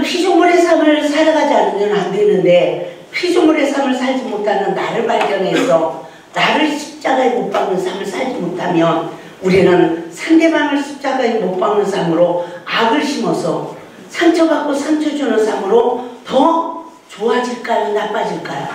피조물의 삶을 살아가지 않으면 안 되는데 피조물의 삶을 살지 못하는 나를 발견해서 나를 십자가에 못 박는 삶을 살지 못하면 우리는 상대방을 십자가에 못 박는 삶으로 악을 심어서 상처받고 상처 주는 삶으로 더 좋아질까요? 나빠질까요?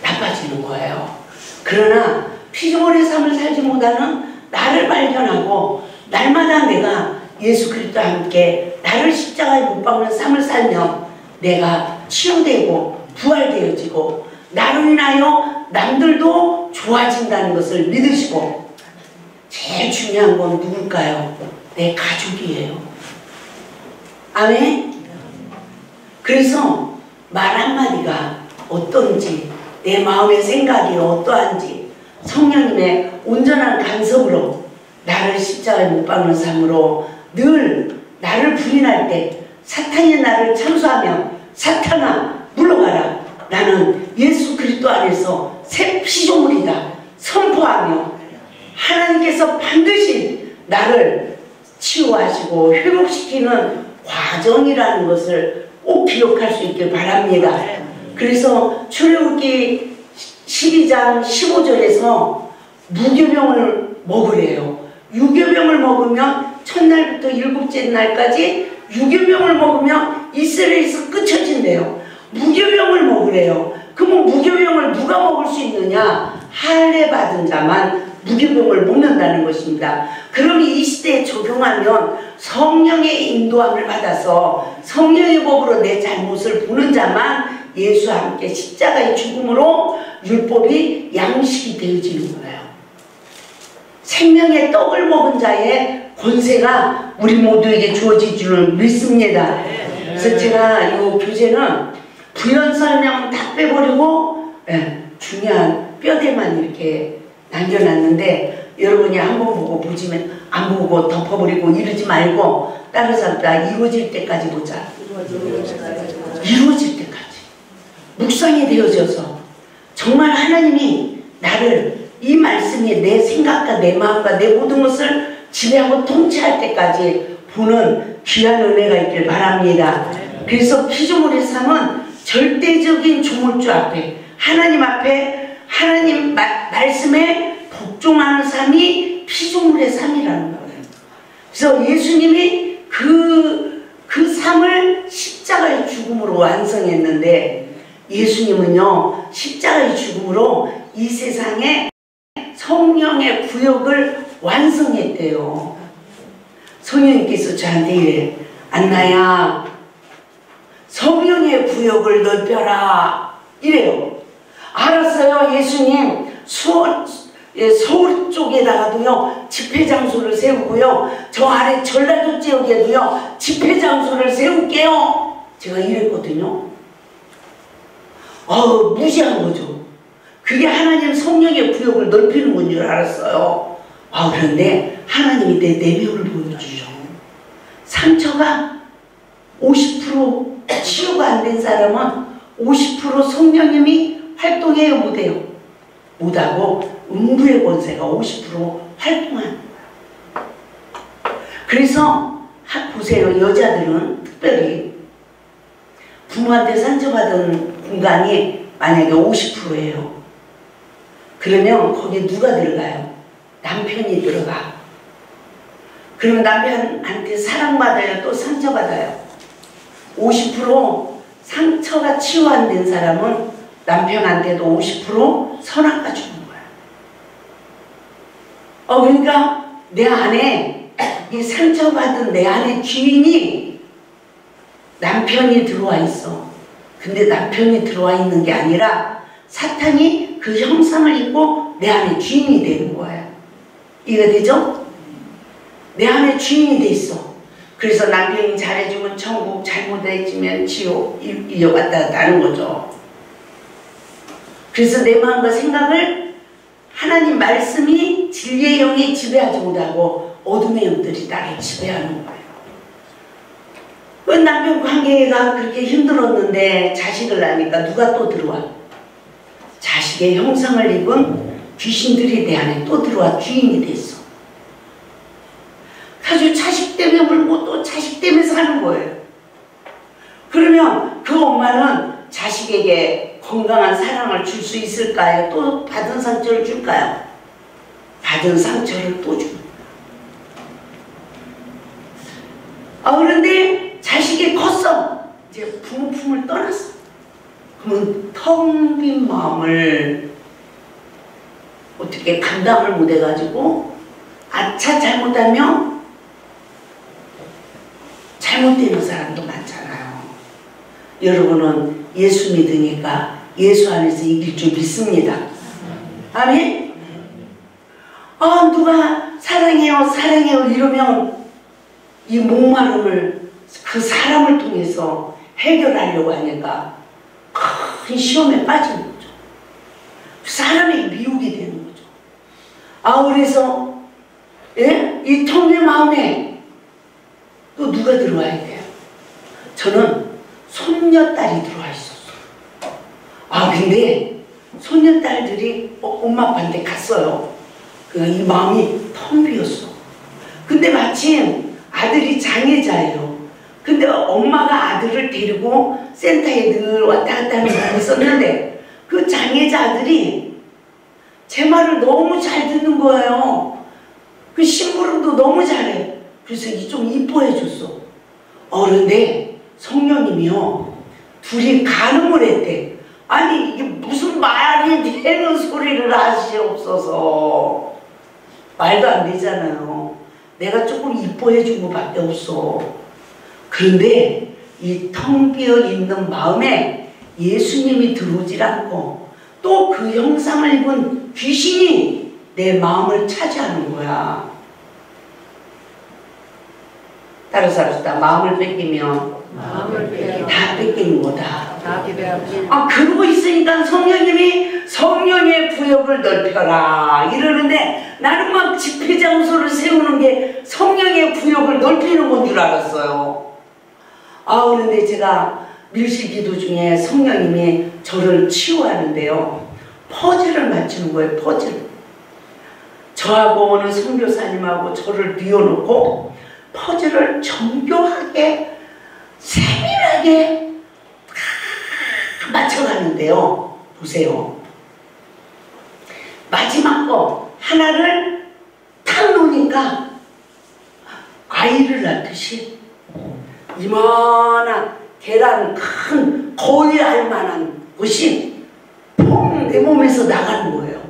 나빠지는 거예요. 그러나 피조물의 삶을 살지 못하는 나를 발견하고 날마다 내가 예수 그리스도와 함께 나를 십자가에 못 박는 삶을 살면 내가 치유되고 부활되어지고 나로 인하여 남들도 좋아진다는 것을 믿으시고 제일 중요한 건 누굴까요? 내 가족이에요. 아멘? 그래서 말 한마디가 어떤지 내 마음의 생각이 어떠한지 성령님의 온전한 간섭으로 나를 십자가에 못 박는 삶으로 늘 나를 부인할 때 사탄이 나를 참소하면 사탄아 물러가라. 나는 예수 그리스도 안에서 새 피조물이다 선포하며 하나님께서 반드시 나를 치유하시고 회복시키는 과정이라는 것을 꼭 기억할 수 있길 바랍니다. 그래서 출애굽기 12장 15절에서 무교병을 먹으래요. 유교병을 먹으면 첫날부터 일곱째 날까지 유교병을 먹으면 이스라엘에서 끝쳐진대요. 무교병을 먹으래요. 그러면 무교병을 누가 먹을 수 있느냐? 할례 받은 자만 무교병을 먹는다는 것입니다. 그럼 이 시대에 적용하면 성령의 인도함을 받아서 성령의 법으로 내 잘못을 보는 자만 예수와 함께 십자가의 죽음으로 율법이 양식이 되어지는 거예요. 생명의 떡을 먹은 자의 권세가 우리 모두에게 주어질 줄을 믿습니다. 그래서 제가 이 교재는 부연 설명 다 빼버리고 중요한 뼈대만 이렇게 남겨놨는데 여러분이 한번 보고 보시면 안 보고 덮어버리고 이러지 말고 다른 사람 다 이루어질 때까지 보자. 이루어질 때까지 묵상이 되어져서 정말 하나님이 나를 이 말씀이 내 생각과 내 마음과 내 모든 것을 지배하고 통치할 때까지 보는 귀한 은혜가 있길 바랍니다. 그래서 피조물의 삶은 절대적인 조물주 앞에 하나님 앞에 하나님 말씀에 복종하는 삶이 피조물의 삶이라는 거예요. 그래서 예수님이 그 삶을 십자가의 죽음으로 완성했는데 예수님은요 십자가의 죽음으로 이 세상에 성령의 구역을 완성했대요. 성령님께서 저한테 이래, 안나야 성령의 구역을 넓혀라 이래요. 알았어요 예수님. 서울 쪽에다가도요 집회장소를 세우고요 저 아래 전라도 지역에도요 집회장소를 세울게요. 제가 이랬거든요. 무시한 거죠. 그게 하나님 성령의 구역을 넓히는 건 줄 알았어요. 그런데 하나님이 내 내면을 보여주죠. 상처가 50% 치유가 안 된 사람은 50% 성령님이 활동해요 못해요? 못하고 음부의 권세가 50% 활동하는 거예요. 그래서 보세요. 여자들은 특별히 부모한테 상처받은 공간이 만약에 50%예요. 그러면 거기에 누가 들어가요? 남편이 들어가. 그러면 남편한테 사랑받아요? 또 상처받아요? 50% 상처가 치유 안 된 사람은 남편한테도 50% 선악과 주는 거야. 그러니까 내 안에 이 상처받은 내 안에 주인이 남편이 들어와 있어. 근데 남편이 들어와 있는 게 아니라 사탄이 그 형상을 입고 내 안에 주인이 되는 거야. 이해가 되죠? 내 안에 주인이 돼 있어. 그래서 남편이 잘해주면 천국, 잘못해주면 지옥 이어갔다 가는 거죠. 그래서 내 마음과 생각을 하나님 말씀이 진리의 영이 지배하지 못하고 어둠의 영들이 나를 지배하는 거예요. 그 남편 관계가 그렇게 힘들었는데 자식을 낳으니까 누가 또 들어와? 자식의 형상을 입은 귀신들이 내 안에 또 들어와 주인이 됐어. 아주 자식 때문에 울고 또 자식 때문에 사는 거예요. 그러면 그 엄마는 자식에게 건강한 사랑을 줄 수 있을까요? 또 받은 상처를 줄까요? 받은 상처를 또 줍니다. 그런데 자식이 컸어. 이제 부모 품을 떠났어. 그러면 텅 빈 마음을 어떻게 감당을 못해가지고 아차 잘못하면 잘못되는 사람도 많잖아요. 여러분은 예수 믿으니까 예수 안에서 이길 줄 믿습니다. 아멘? 누가 사랑해요 사랑해요 이러면 이 목마름을 그 사람을 통해서 해결하려고 하니까 큰 시험에 빠지는 거죠. 사람의 미혹이 되는 거죠. 그래서 이 텅 빈 마음에 또 누가 들어와야 돼요? 저는 손녀딸이 들어와 있었어요. 근데 손녀딸들이 엄마 아빠한테 갔어요. 이 마음이 텅 비었어. 근데 마침 아들이 장애자예요. 근데 엄마가 아들을 데리고 센터에 늘 왔다 갔다 하는 사람이 있었는데 그 장애자 아들이 제 말을 너무 잘 듣는 거예요. 그 심부름도 너무 잘해. 그래서 좀 이뻐해 줬어. 그런데 성령님이요, 둘이 간음을 했대. 아니 이게 무슨 말이 되는 소리를 하시옵소서. 말도 안 되잖아요. 내가 조금 이뻐해 준 것밖에 없어. 그런데 이 텅 비어 있는 마음에 예수님이 들어오질 않고 또 그 형상을 입은 귀신이 내 마음을 차지하는 거야. 따라서 합시다. 마음을 뺏기면 다 뺏기는 거다. 그러고 있으니까 성령님이 성령의 구역을 넓혀라 이러는데 나는 막 집회장소를 세우는 게 성령의 구역을 넓히는 건 줄 알았어요. 그런데 제가 밀실기도 중에 성령님이 저를 치유하는데요, 퍼즐을 맞추는 거예요. 퍼즐. 저하고 어느 선교사님하고 저를 뉘어놓고 퍼즐을 정교하게 세밀하게 맞춰가는데요. 보세요. 마지막 거 하나를 탁 놓으니까 아이를 낳듯이 이만한 계란 큰 거의 알만한 것이 퐁 내 몸에서 나가는 거예요.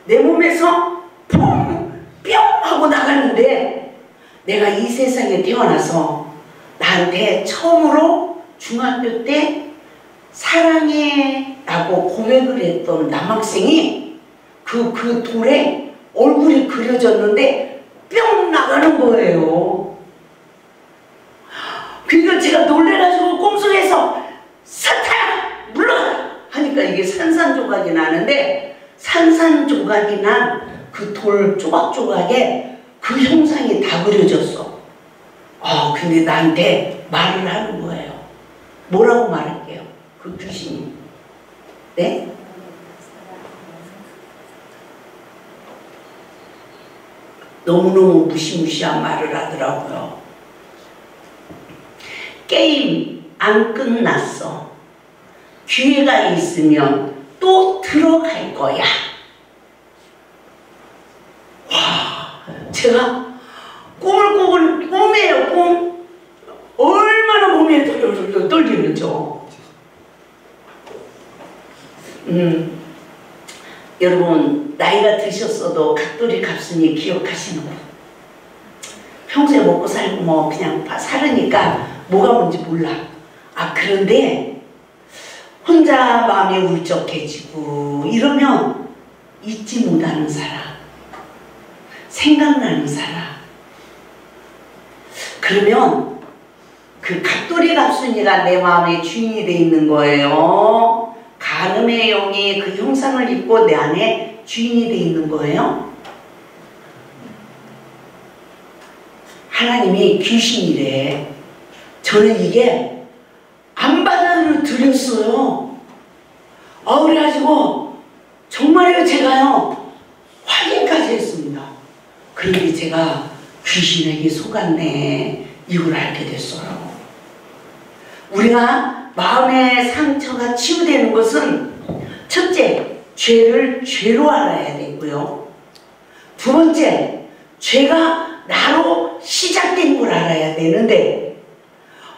내 몸에서 퐁 뿅 하고 나가는데 내가 이 세상에 태어나서 나한테 처음으로 중학교 때 사랑해 라고 고백을 했던 남학생이 그 돌에 얼굴이 그려졌는데 뿅 나가는 거예요. 그러니까 제가 놀래가지고 꿈속에서 사탄 물러가라 하니까 이게 산산조각이 나는데 산산조각이 난 그 돌 조각조각에 그 형상이 다 그려졌어. 근데 나한테 말을 하는 거예요. 뭐라고 말할게요? 그 귀신이. 네? 너무너무 무시무시한 말을 하더라고요. 게임 안 끝났어. 기회가 있으면 또 들어갈 거야. 제가 꿈이에요, 꿈. 얼마나 몸이 떨리는죠. 여러분, 나이가 드셨어도 각돌이 값으니 기억하시는 거. 평소에 먹고 살고 뭐 그냥 살으니까 뭐가 뭔지 몰라. 그런데 혼자 마음이 울적해지고 이러면 잊지 못하는 사람, 생각나는 사람, 그러면 그 갑돌이 갑순이가 내 마음의 주인이 돼 있는 거예요. 간음의 영이 그 형상을 입고 내 안에 주인이 돼 있는 거예요. 하나님이 귀신이래. 저는 이게 안 받아들였어요. 그래가지고 정말이요, 제가요 확인까지 했습니다. 그런데 제가 귀신에게 속았네, 이걸 알게 됐어요. 우리가 마음의 상처가 치유되는 것은 첫째, 죄를 죄로 알아야 되고요. 두 번째, 죄가 나로 시작된 걸 알아야 되는데,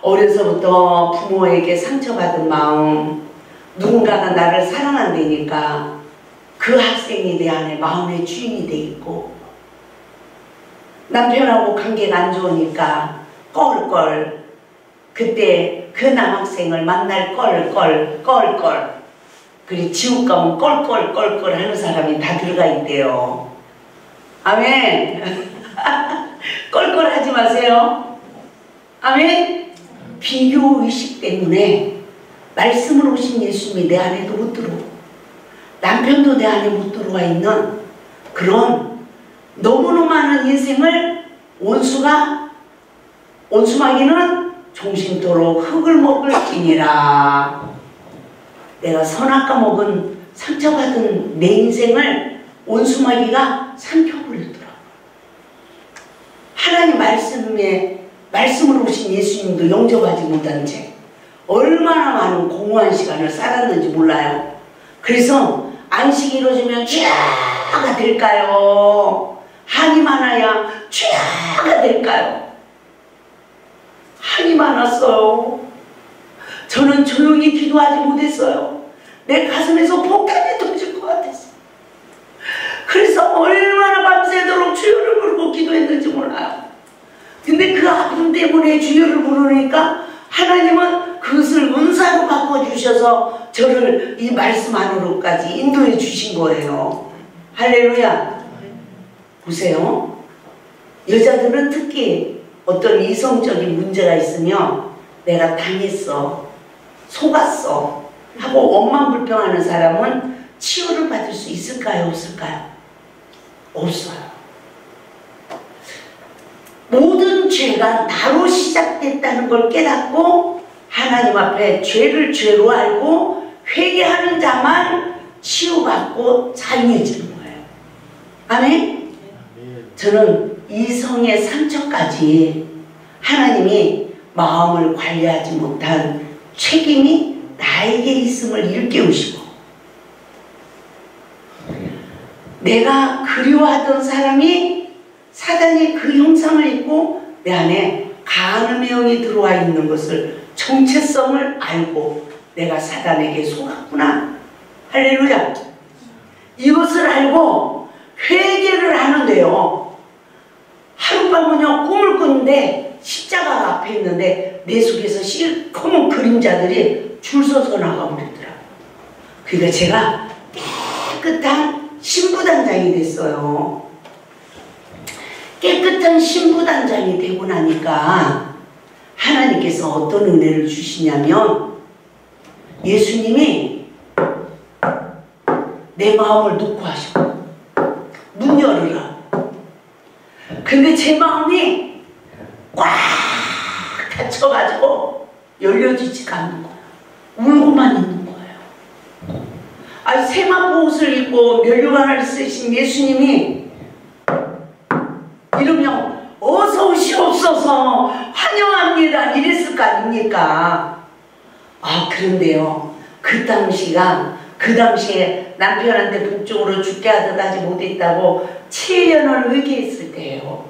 어려서부터 부모에게 상처받은 마음, 누군가가 나를 사랑한다니까 그 학생이 내 안에 마음의 주인이 돼 있고, 남편하고 관계가 안 좋으니까 껄껄, 그때 그 남학생을 만날 껄껄, 그리 지옥 가면 껄껄 하는 사람이 다 들어가 있대요. 아멘. 껄껄 하지 마세요. 아멘. 비교의식 때문에 말씀을 오신 예수님이 내 안에도 못 들어오고 남편도 내 안에 못 들어와 있는 그런 너무너무 많은 인생을 온수마귀는 종신토록 흙을 먹을지니라. 내가 선악과 먹은 상처받은 내 인생을 온수마귀가 삼켜버리더라고요. 하나님 말씀으로 오신 예수님도 영접하지 못한 채 얼마나 많은 공허한 시간을 살았는지 몰라요. 그래서 안식이 이루어지면 죄가 될까요? 한이 많아야 죄가 될까요? 한이 많았어요. 저는 조용히 기도하지 못했어요. 내 가슴에서 폭탄이 터질 것 같았어요. 그래서 얼마나 밤새도록 주여를 부르고 기도했는지 몰라요. 근데 그 아픔 때문에 주여를 부르니까 하나님은 그것을 은사로 바꿔주셔서 저를 이 말씀 안으로까지 인도해 주신 거예요. 할렐루야. 보세요. 여자들은 특히 어떤 이성적인 문제가 있으면 내가 당했어, 속았어 하고 원망 불평하는 사람은 치유를 받을 수 있을까요? 없을까요? 없어요. 모든 죄가 나로 시작됐다는 걸 깨닫고 하나님 앞에 죄를 죄로 알고 회개하는 자만 치유받고 자유해지는 거예요. 아멘? 저는 이성의 상처까지 하나님이 마음을 관리하지 못한 책임이 나에게 있음을 일깨우시고, 내가 그리워하던 사람이 사단이 그 형상을 입고 내 안에 간음의 영이 들어와 있는 것을, 정체성을 알고 내가 사단에게 속았구나. 할렐루야. 이것을 알고 회개를 하는데요, 하룻밤은요 꿈을 꾸는데 십자가가 앞에 있는데 내 속에서 시커먼 그림자들이 줄 서서 나가버리더라고요. 그러니까 제가 깨끗한 신부단장이 됐어요. 깨끗한 신부단장이 되고 나니까 하나님께서 어떤 은혜를 주시냐면, 예수님이 내 마음을 놓고 하시고 문 열으라. 근데 제 마음이 꽉 닫혀가지고 열려지지가 않는 거예요. 울고만 있는 거예요. 아니, 세마포 옷을 입고 면류관을 쓰신 예수님이 이러면 어서 오시옵소서 환영합니다 이랬을 거 아닙니까? 아, 그런데요, 그 당시에 남편한테 북쪽으로 죽게 하듯 하지 못했다고 7년을 회개했을 때예요.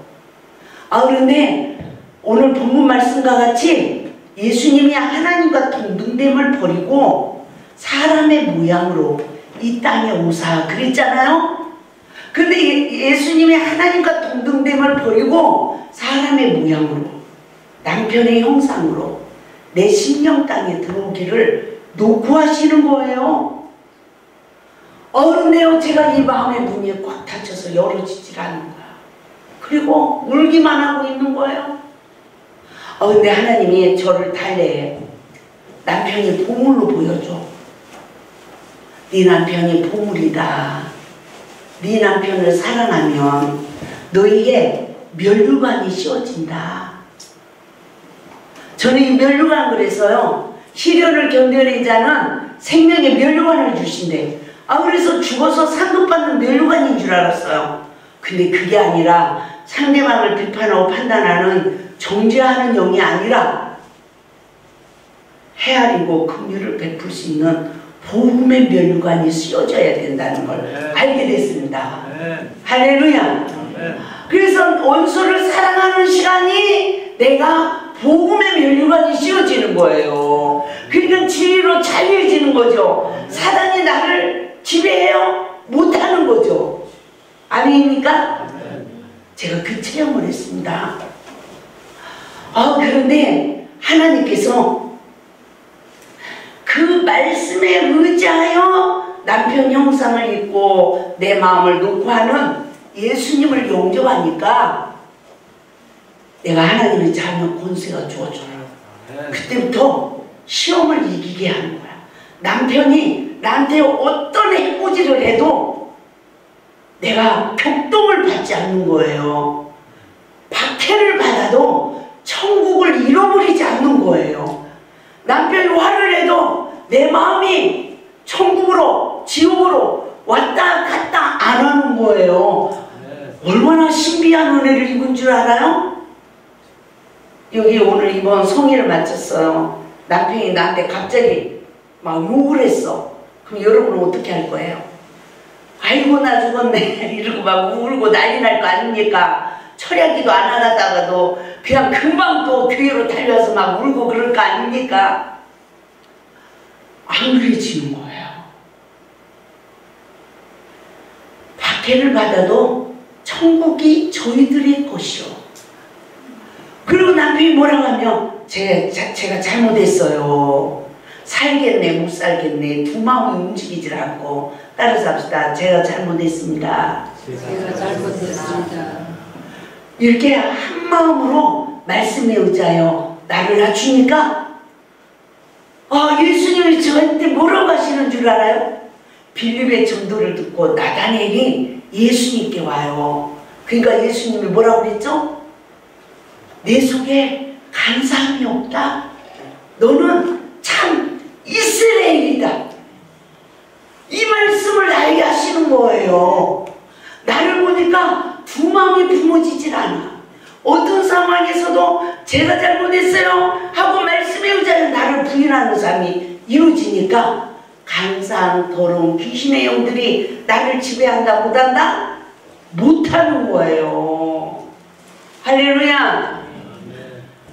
아, 그런데 오늘 본문 말씀과 같이 예수님이 하나님과 동등됨을 버리고 사람의 모양으로 이 땅에 오사 그랬잖아요. 근데 예수님이 하나님과 동등됨을 버리고 사람의 모양으로, 남편의 형상으로 내 심령 땅에 들어오기를 노구하시는 거예요. 그런데요, 제가 이 마음의 문이 꽉 닫혀서 열어지질 않는 거야. 그리고 울기만 하고 있는 거예요. 근데 하나님이 저를 달래요. 남편이 보물로 보여줘. 네 남편이 보물이다. 네 남편을 사랑하면 너에게 면류관이 씌워진다. 저는 이 면류관, 그래서요, 시련을 견뎌낸 자는 생명의 면류관을 주신대. 그래서 죽어서 상급받는 면류관인 줄 알았어요. 근데 그게 아니라 상대방을 비판하고 판단하는 정죄하는 영이 아니라 헤아리고 긍휼을 베풀 수 있는 복음의 멸관이 씌워져야 된다는 걸 알게 됐습니다. 할렐루야. 그래서 원수를 사랑하는 시간이 내가 복음의 멸관이 씌워지는 거예요. 그러니까 진리로 자유해지는 거죠. 사단이 나를 지배해요? 못하는 거죠. 아닙니까? 제가 그 체험을 했습니다. 그런데 하나님께서 그 말씀에 의지하여 남편 형상을 입고 내 마음을 놓고 하는 예수님을 용접하니까 내가 하나님의 자녀 권세가 주어져요. 그때부터 시험을 이기게 하는 거야. 남편이 나한테 어떤 해코지를 해도 내가 격동을 받지 않는 거예요. 박해를 받아도 천국을 잃어버리지 않는 거예요. 남편이 화를 해도 내 마음이 천국으로 지옥으로 왔다 갔다 안 하는 거예요. 얼마나 신비한 은혜를 입은 줄 알아요? 여기 오늘 이번 성의를 마쳤어요. 남편이 나한테 갑자기 막 욕을 했어. 그럼 여러분은 어떻게 할 거예요? 아이고 나 죽었네 이러고 막 울고 난리 날 거 아닙니까? 철야기도 안 하다가도 그냥 금방 또 교회로 달려서 막 울고 그럴 거 아닙니까? 안 그래지는 거예요. 박해를 받아도 천국이 저희들의 것이요. 그리고 남편이 뭐라고 하면 제가 잘못했어요. 살겠네 못 살겠네 두 마음이 움직이질 않고 따라서 합시다. 제가 잘못했습니다. 제가 잘못했습니다. 이렇게 한 마음으로 말씀에 의지하여 나를 낮추니까 예수님이 저한테 뭐라고 하시는 줄 알아요? 빌립의 전도를 듣고 나다넬이 예수님께 와요. 그러니까 예수님이 뭐라고 그랬죠? 내 속에 간사함이 없다. 너는 참 이스라엘이다. 이 말씀을 알게 하시는 거예요. 나를 보니까 두 마음이 부모지질 않아. 어떤 상황에서도 제가 잘못했어요 하고 말씀에 의지하여 나를 부인하는 삶이 이루어지니까 간사한 더러운 귀신의 영들이 나를 지배한다 못한다? 못하는 거예요. 할렐루야.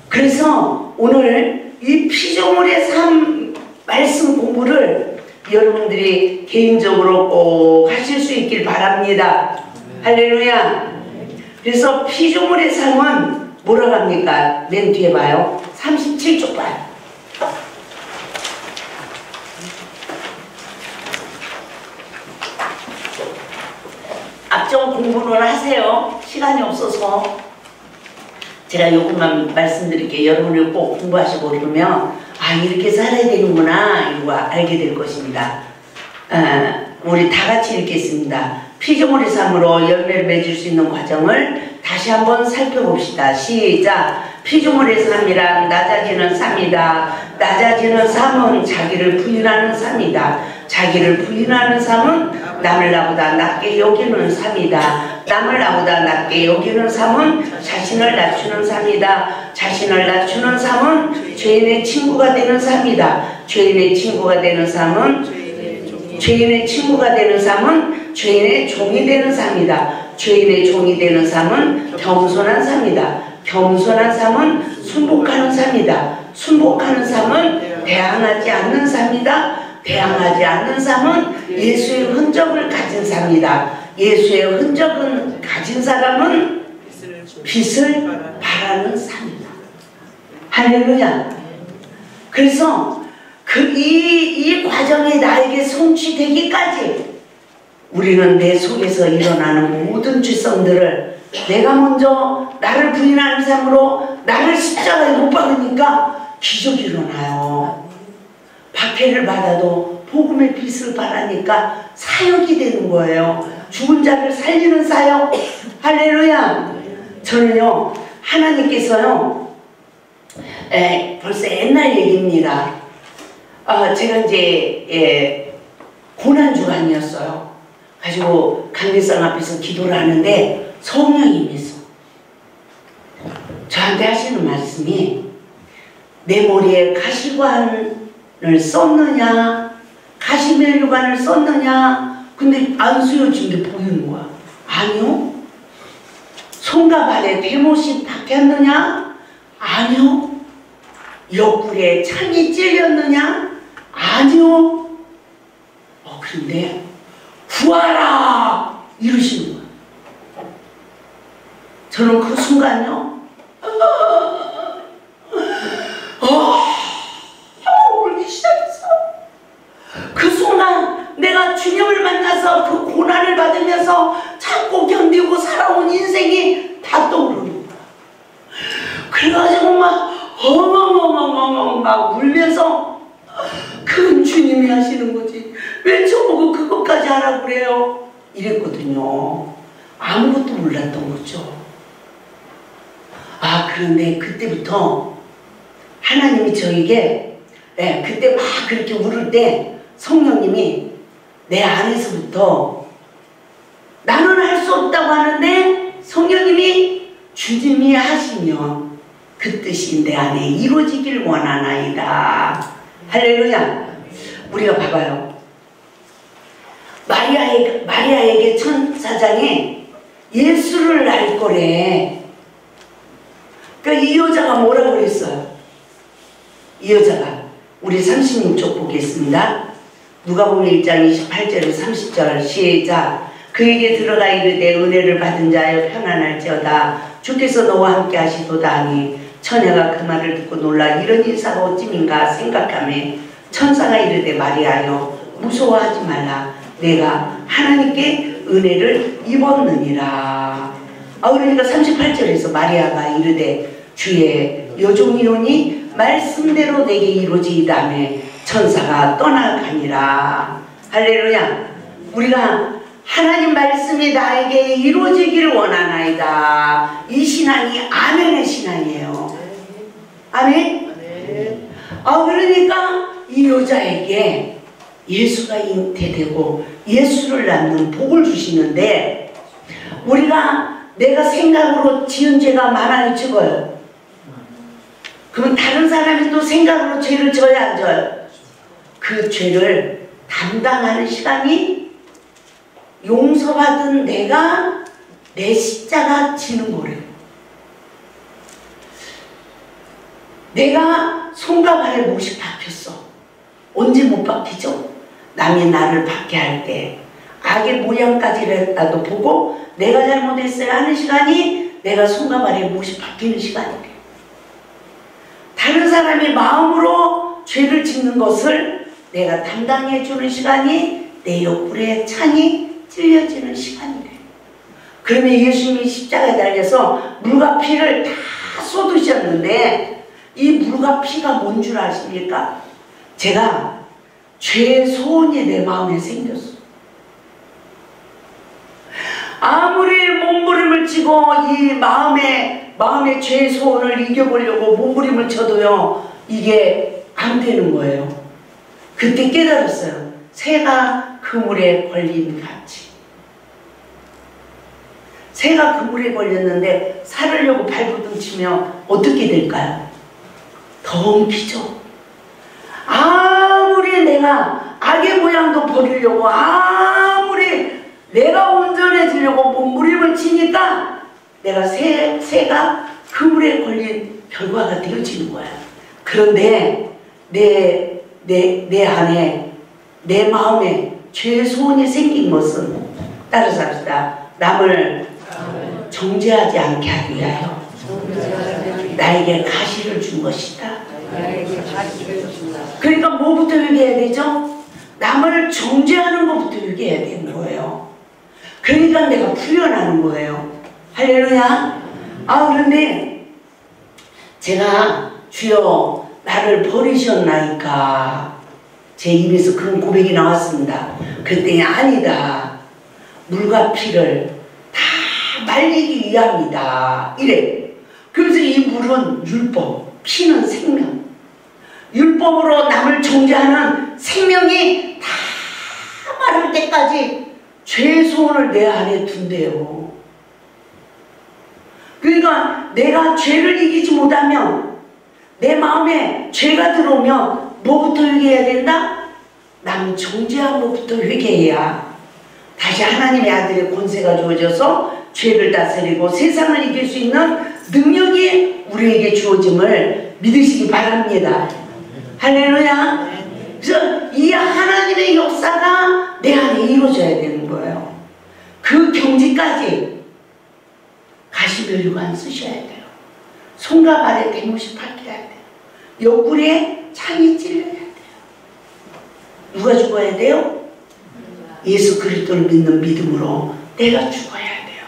그래서 오늘 이 피조물의 삶 말씀 공부를 여러분들이 개인적으로 꼭 하실 수 있길 바랍니다. 할렐루야. 그래서 피조물의 삶은 뭐라고 합니까? 맨 뒤에 봐요. 37쪽 봐요. 앞쪽 공부를 하세요. 시간이 없어서 제가 이것만 말씀드릴게요. 여러분이 꼭 공부하시고 그러면 이렇게 살아야 되는구나 이거 알게 될 것입니다. 우리 다 같이 읽겠습니다. 피조물의 삶으로 열매를 맺을 수 있는 과정을 다시 한번 살펴봅시다. 시작. 피조물의 삶이란 낮아지는 삶이다. 낮아지는 삶은 자기를 부인하는 삶이다. 자기를 부인하는 삶은 남을 나보다 낮게 여기는 삶이다. 남을 나보다 낮게 여기는 삶은 자신을 낮추는 삶이다. 자신을 낮추는 삶은 죄인의 친구가 되는 삶이다. 죄인의 친구가 되는 삶은 죄인의 친구가 되는 삶은 죄인의 종이 되는 삶이다. 죄인의 종이 되는 삶은 겸손한 삶이다. 겸손한 삶은 순복하는 삶이다. 순복하는 삶은 대항하지 않는 삶이다. 대항하지 않는 삶은 예수의 흔적을 가진 삶이다. 예수의 흔적을 가진 사람은 빛을 발하는 삶이다. 할렐루야. 그래서 이 과정이 나에게 성취되기까지 우리는 내 속에서 일어나는 모든 죄성들을 내가 먼저 나를 부인하는 삶으로 나를 십자가에 못 박으니까 기적이 일어나요. 박해를 받아도 복음의 빛을 발하니까 사역이 되는 거예요. 죽은 자를 살리는 사역. 할렐루야. 저는요 하나님께서요 벌써 옛날 얘기입니다. 제가 이제 고난주간이었어요. 가지고 강대상 앞에서 기도를 하는데 성령님께서 저한테 하시는 말씀이 내 머리에 가시관을 썼느냐, 가시멜로관을 썼느냐. 근데 안 쓰여진 게 보이는 거야. 아니요. 손과 발에 대못이 박혔느냐? 아니요. 옆구리에 창이 찔렸느냐? 아니요. 그런데 구하라 이러시는 거야. 저는 그 순간요 울기 시작했어. 그 순간 내가 주님을 만나서 그 고난을 받으면서 참고 견디고 살아온 인생이 다 떠오르는 거야. 그래가지고 막 엉엉엉엉엉 막 울면서 그건 주님이 하시는 거지 왜 저보고 그것까지 하라고 그래요? 이랬거든요. 아무것도 몰랐던 거죠. 그런데 그때부터 하나님이 저에게 그때 막 그렇게 울을 때 성령님이 내 안에서부터 나는 할 수 없다고 하는데 성령님이 주님이 하시면 그 뜻이 내 안에 이루어지길 원하나이다. 할렐루야. 우리가 봐봐요. 마리아에게 천사장이 예수를 낳을 거래. 그러니까 이 여자가 뭐라고 그랬어요? 이 여자가 우리 36쪽 보겠습니다. 누가복음 1장 28절에서 30절 시작. 그에게 들어가 이르되 은혜를 받은 자여 편안할지어다 주께서 너와 함께 하시도다 하니 처녀가 그 말을 듣고 놀라 이런 인사가 어찌민가 생각하며 천사가 이르되 마리아여 무서워하지 말라 내가 하나님께 은혜를 입었느니라. 그러니까 38절에서 마리아가 이르되 주의 여종이오니 말씀대로 내게 이루어지이다며 천사가 떠나가니라. 할렐루야. 우리가 하나님 말씀이 나에게 이루어지기를 원하나이다. 이 신앙이 아멘의 신앙이에요. 아멘? 그러니까 이 여자에게 예수가 잉태되고 예수를 낳는 복을 주시는데 우리가 내가 생각으로 지은 죄가 많아요, 적어요? 그러면 다른 사람이 또 생각으로 죄를 져야 안 져요? 그 죄를 담당하는 시간이 용서받은 내가 내 십자가 지는 거래요. 내가 손과 발에 못이 박혔어. 언제 못 박히죠? 남이 나를 박게 할 때 악의 모양까지라도 보고 내가 잘못했어야 하는 시간이 내가 손과 발에 못이 박히는 시간이래요. 다른 사람이 마음으로 죄를 짓는 것을 내가 담당해 주는 시간이 내 옆구리에 창이 찔려지는 시간이래요. 그러면 예수님이 십자가에 달려서 물과 피를 다 쏟으셨는데 이 물과 피가 뭔 줄 아십니까? 제가 죄의 소원이 내 마음에 생겼어. 아무리 몸부림을 치고 이 마음의 죄의 소원을 이겨보려고 몸부림을 쳐도요 이게 안 되는 거예요. 그때 깨달았어요. 새가 그물에 걸린 같이. 새가 그물에 걸렸는데 살으려고 발부둥 치면 어떻게 될까요? 더 엉키죠. 아무리 내가 악의 모양도 버리려고 아무리 내가 온전해지려고 몸부림을 치니까 내가 새가 그물에 걸린 결과가 되어지는 거야. 그런데 내 안에 내 마음에 죄의 소원이 생긴 것은 따라서 합시다. 남을 정죄하지 않게 하기 위하여 나에게 가시를 준 것이다. 그러니까 뭐부터 얘기해야 되죠? 남을 정죄하는 것부터 얘기해야 되는 거예요. 그러니까 내가 풀려나는 거예요. 할렐루야. 그런데 제가 주여 나를 버리셨나이까 제 입에서 그런 고백이 나왔습니다. 그랬더니 아니다. 물과 피를 다 말리기 위함이다. 이래. 그래서 이 물은 율법, 피는 생명. 율법으로 남을 정죄하는 생명이 다 마를 때까지 죄의 소원을 내 안에 둔대요. 그러니까 내가 죄를 이기지 못하면 내 마음에 죄가 들어오면 뭐부터 회개해야 된다? 남 정죄함으로부터 회개해야 다시 하나님의 아들의 권세가 주어져서 죄를 다스리고 세상을 이길 수 있는 능력이 우리에게 주어짐을 믿으시기 바랍니다. 할렐루야. 그래서 이 하나님의 역사가 내 안에 이루어져야 되는 거예요. 그 경지까지 가시면류관 쓰셔야 돼요. 손과 발에 대못이 박혀야 돼요. 옆구리에 창이 찔러야 돼요. 누가 죽어야 돼요? 예수 그리스도를 믿는 믿음으로 내가 죽어야 돼요.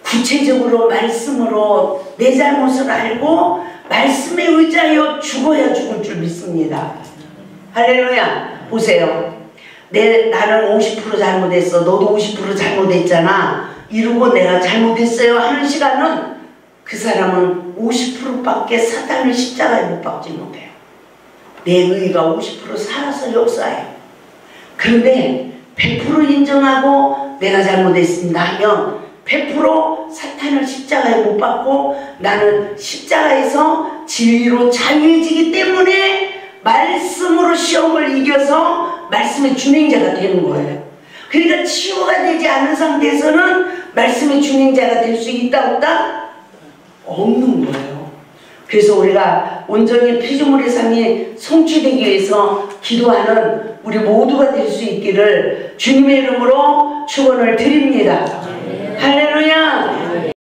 구체적으로 말씀으로 내 잘못을 알고 말씀에 의지하여 죽어야 죽을 줄 믿습니다. 할렐루야. 보세요. 나는 50% 잘못했어. 너도 50% 잘못했잖아. 이러고 내가 잘못했어요 하는 시간은 그 사람은 50%밖에 사탄을 십자가에 못 박지 못해요. 내 의의가 50% 살아서 역사해요. 그런데 100% 인정하고 내가 잘못했습니다 하면 100% 사탄을 십자가에 못 박고 나는 십자가에서 진리로 자유해지기 때문에 말씀으로 시험을 이겨서 말씀의 준행자가 되는 거예요. 그러니까 치유가 되지 않은 상태에서는 말씀의 준행자가 될 수 있다 없다? 없는 거예요. 그래서 우리가 온전히 피조물의 삶이 성취되기 위해서 기도하는 우리 모두가 될 수 있기를 주님의 이름으로 축원을 드립니다. 할렐루야.